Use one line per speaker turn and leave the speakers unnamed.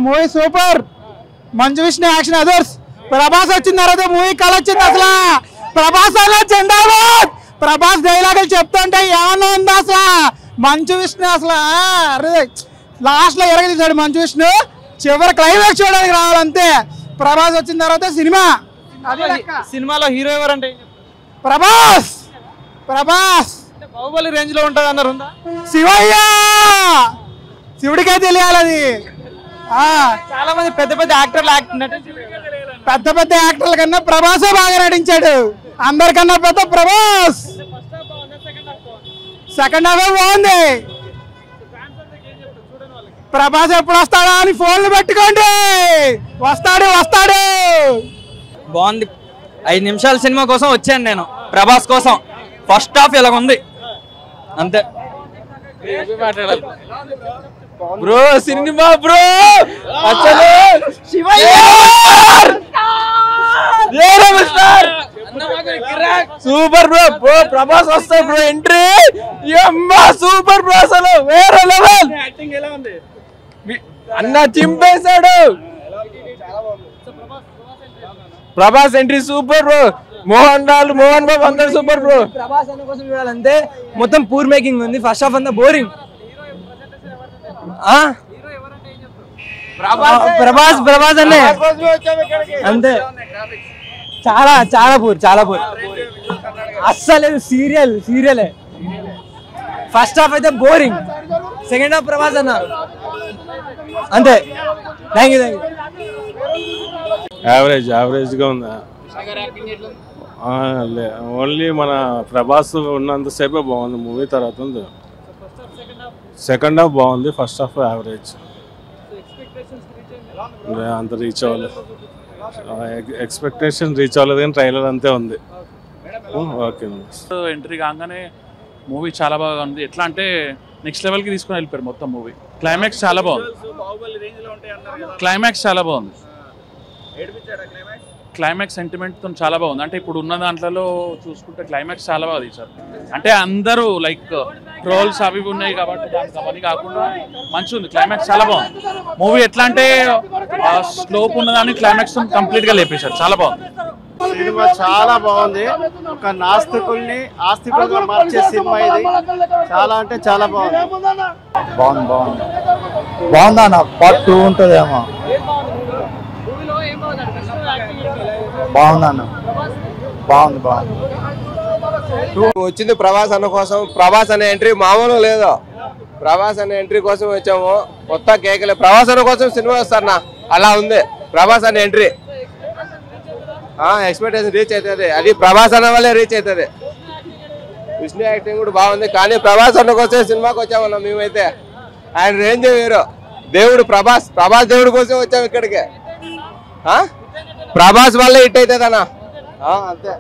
Movie super. Manchu Vishnu action others. Prabhas వచ్చిన తర్వాత movie కళ వచ్చింది. అసలు ప్రభాస్ అలా జిందాబాద్. ప్రభాస్ డైలాగులు చెప్తుంటే ఏమన్నా ఉంది అసలు. మంచు విష్ణు అసలు లాస్ట్ లో ఎరగదీశాడు మంచు విష్ణు. చివరి క్లైమాక్స్ చూడడానికి రావాలంతే. ప్రభాస్ వచ్చిన తర్వాత
సినిమాలో హీరో ఎవరంటే
ప్రభాస్. ప్రభాస్
బాహుబలి రేంజ్ లో ఉంటుంది అన్నారు.
శివయ్య, శివుడికే తెలియాలి అది.
చాలా మంది పెద్ద పెద్ద యాక్టర్లు
పెద్ద పెద్ద యాక్టర్ల కన్నా ప్రభాసే బాగా నటించాడు. అందరికన్నా పెద్ద ప్రభాస్. సెకండ్ హాఫ్ బాగుంది. ప్రభాస్ ఎప్పుడు వస్తాడా అని ఫోన్లు పెట్టుకోండి. వస్తాడు వస్తాడు.
బాగుంది. 5 నిమిషాల సినిమా కోసం వచ్చాను నేను, ప్రభాస్ కోసం. ఫస్ట్ హాఫ్ ఇలా ఉంది అంతే. బ్రో సినిమా బ్రో అసలు సూపర్ బ్రో. బ్రో ప్రభాస్ వస్తాయి బ్రో ఎంట్రీ. సూపర్ బ్రో అసలు వేరే లెవెల్. అన్న చింపేశాడు. Prabhas entry super bro. Mohan Babu అందరు సూపర్ బ్రో.
ప్రభాస్ అన్న కోసం చూడాలంటే మొత్తం పూర్ మేకింగ్ ఉంది. ఫస్ట్ హాఫ్ అంతా బోరింగ్. ప్రభాస్ అన్నే అంతే. చాలా చాలా పూర్ అస్సలు సీరియలే. ఫస్ట్ హాఫ్ అయితే బోరింగ్. సెకండ్ హాఫ్ ప్రభాస్ అన్న అంతే. Thank you.
యావరేజ్ గా ఉందా? ఓన్లీ మన ప్రభాస్ ఉన్నంతసేపే బాగుంది మూవీ. తర్వాత సెకండ్ హాఫ్ బాగుంది. First half average. అంత రీచ్ అవ్వలేదు. ఎక్స్పెక్టేషన్ రీచ్ అవ్వలేదు కానీ ట్రైలర్ అంతే ఉంది. ఓకే.
ఎంట్రీ కాగానే మూవీ చాలా బాగా ఉంది. ఎట్లా అంటే నెక్స్ట్ లెవెల్కి తీసుకుని వెళ్ళిపోయారు మొత్తం మూవీ. క్లైమాక్స్ చాలా బాగుంది. క్లైమాక్స్ సెంటిమెంట్తో చాలా బాగుంది. అంటే ఇప్పుడు ఉన్న దాంట్లో చూసుకుంటే క్లైమాక్స్ చాలా బాగా తీశారు. అంటే అందరూ లైక్ ట్రోల్స్ అవి ఉన్నాయి కాబట్టి దానికి అవన్నీ కాకుండా మంచిగా ఉంది. క్లైమాక్స్ చాలా బాగుంది. మూవీ ఎట్లా అంటే స్లోప్ ఉన్నదాన్ని క్లైమాక్స్ కంప్లీట్గా లేపేశారు. చాలా బాగుంది
సినిమా. చాలా బాగుంది. ఒక నాస్తికుల్ని ఆస్తికులుగా మార్చే సినిమా ఇది. చాలా అంటే చాలా బాగుంది.
బాగుందా? పార్ట్ 2 ఉంటుందేమో. బాగుందన్న. బాగుంది.
వచ్చింది ప్రభాస్ అన్న కోసం. ప్రభాస్ అనే ఎంట్రీ మామూలు లేదు. ప్రభాస్ అనే ఎంట్రీ కోసం వచ్చాము. కొత్త కేకలే. ప్రభాస్ అన్న కోసం సినిమా వస్తారన్నా అలా ఉంది. ప్రభాస్ అనే ఎంట్రీ ఎక్స్పెక్టేషన్ రీచ్ అవుతుంది. అది ప్రభాస్ అన్న వల్లే రీచ్ అవుతుంది. విష్ణు యాక్టింగ్ కూడా బాగుంది. కానీ ప్రభాస్ అన్న కోసం సినిమాకి వచ్చామన్నా మేమైతే. ఆయన రేంజ్ వేరు. దేవుడు ప్రభాస్ దేవుడి కోసం వచ్చాము ఇక్కడికి. ప్రభాస్ వల్లే హిట్ అవుతుంది అన్న అంతే.